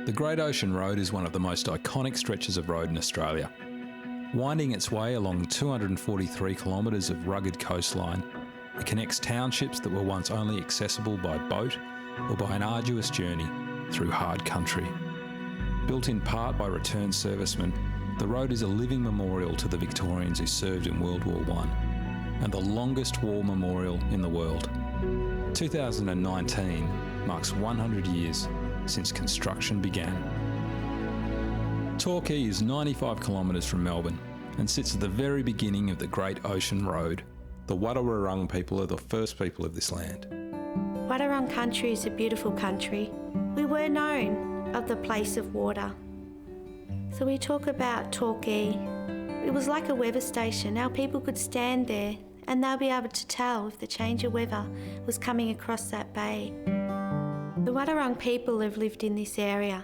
The Great Ocean Road is one of the most iconic stretches of road in Australia. Winding its way along 243 kilometres of rugged coastline, it connects townships that were once only accessible by boat or by an arduous journey through hard country. Built in part by returned servicemen, the road is a living memorial to the Victorians who served in World War I and the longest war memorial in the world. 2019 marks 100 years since construction began. Torquay is 95 kilometres from Melbourne and sits at the very beginning of the Great Ocean Road. The Wadawurrung people are the first people of this land. Wadawurrung country is a beautiful country. We were known of the place of water. So we talk about Torquay. It was like a weather station. Our people could stand there and they'll be able to tell if the change of weather was coming across that bay. The Wadawurrung people have lived in this area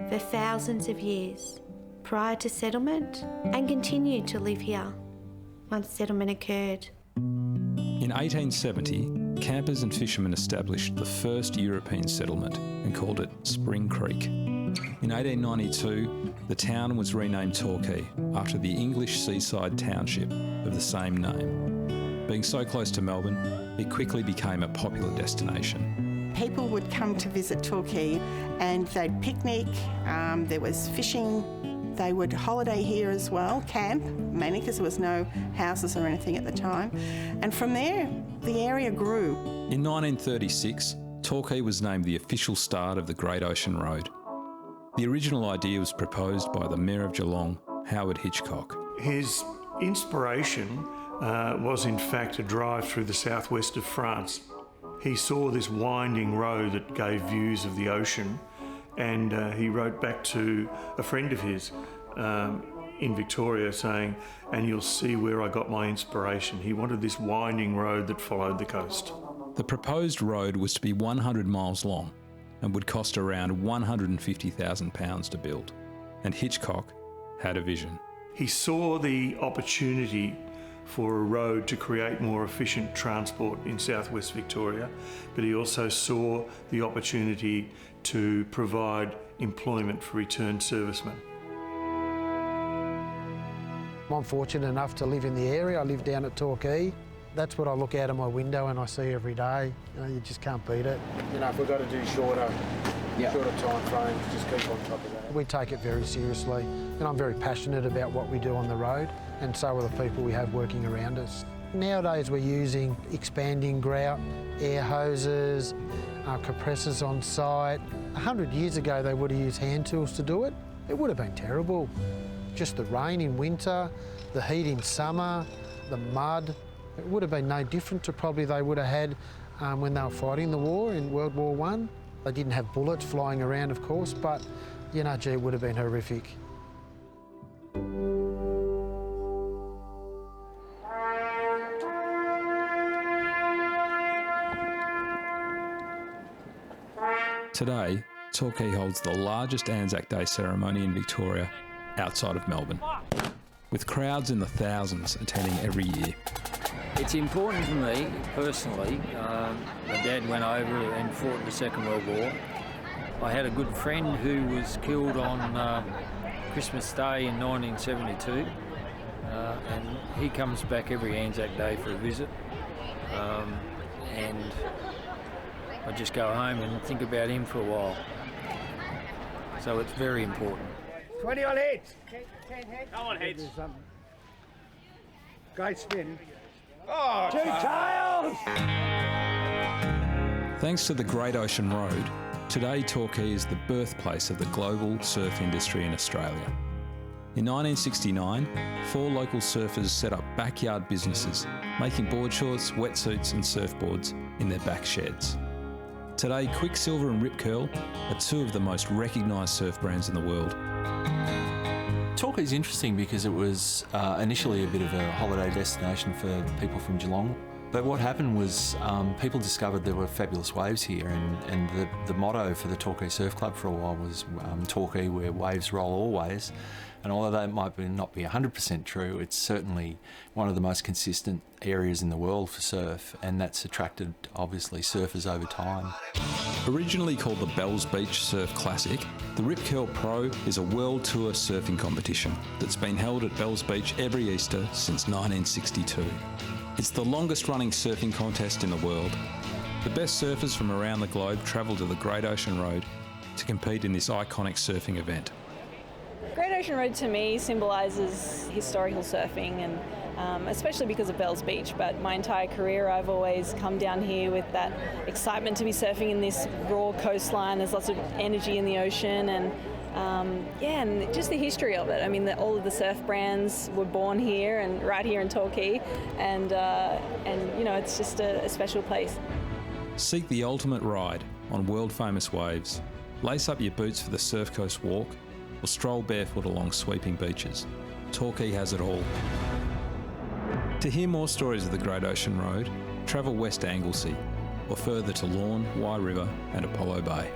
for thousands of years prior to settlement and continued to live here once settlement occurred. In 1870, campers and fishermen established the first European settlement and called it Spring Creek. In 1892, the town was renamed Torquay after the English seaside township of the same name. Being so close to Melbourne, it quickly became a popular destination. People would come to visit Torquay and they'd picnic, there was fishing, they would holiday here as well, camp, mainly because there was no houses or anything at the time. And from there, the area grew. In 1936, Torquay was named the official start of the Great Ocean Road. The original idea was proposed by the Mayor of Geelong, Howard Hitchcock. His inspiration was in fact a drive through the southwest of France. He saw this winding road that gave views of the ocean, and he wrote back to a friend of his in Victoria saying, "And you'll see where I got my inspiration." He wanted this winding road that followed the coast. The proposed road was to be 100 miles long and would cost around £150,000 to build. And Hitchcock had a vision. He saw the opportunity for a road to create more efficient transport in southwest Victoria, but he also saw the opportunity to provide employment for returned servicemen. I'm fortunate enough to live in the area. I live down at Torquay. That's what I look out of my window and I see every day. You know, you just can't beat it. You know, if we've got to do shorter time frames, just keep on top of that. We take it very seriously, and I'm very passionate about what we do on the road, and so are the people we have working around us. Nowadays we're using expanding grout, air hoses, compressors on site. 100 years ago they would have used hand tools to do it. It would have been terrible. Just the rain in winter, the heat in summer, the mud. It would have been no different to probably they would have had when they were fighting the war in World War I. They didn't have bullets flying around, of course, but, you know, gee, it would have been horrific. Today, Torquay holds the largest Anzac Day ceremony in Victoria outside of Melbourne, with crowds in the thousands attending every year. It's important to me, personally. My dad went over and fought in the Second World War. I had a good friend who was killed on Christmas Day in 1972, and he comes back every Anzac Day for a visit. And I just go home and think about him for a while. So it's very important. 20 on heads. 10 heads. Come on, heads. Great spin. Oh, 2 tails! Thanks to the Great Ocean Road, today Torquay is the birthplace of the global surf industry in Australia. In 1969, 4 local surfers set up backyard businesses, making board shorts, wetsuits and surfboards in their back sheds. Today, Quicksilver and Rip Curl are 2 of the most recognised surf brands in the world. Torquay's interesting because it was initially a bit of a holiday destination for people from Geelong. But what happened was people discovered there were fabulous waves here, and the motto for the Torquay Surf Club for a while was Torquay, where waves roll always. And although that might not be 100% true, it's certainly one of the most consistent areas in the world for surf, and that's attracted, obviously, surfers over time. Originally called the Bells Beach Surf Classic, the Rip Curl Pro is a world tour surfing competition that's been held at Bells Beach every Easter since 1962. It's the longest running surfing contest in the world. The best surfers from around the globe travel to the Great Ocean Road to compete in this iconic surfing event. Great Ocean Road to me symbolises historical surfing, and especially because of Bells Beach, but my entire career I've always come down here with that excitement to be surfing in this raw coastline. There's lots of energy in the ocean, and and just the history of it. I mean, all of the surf brands were born here and right here in Torquay, and you know, it's just a special place. Seek the ultimate ride on world-famous waves. Lace up your boots for the Surf Coast Walk or stroll barefoot along sweeping beaches. Torquay has it all. To hear more stories of the Great Ocean Road, travel west Anglesey or further to Lorne, Wye River and Apollo Bay.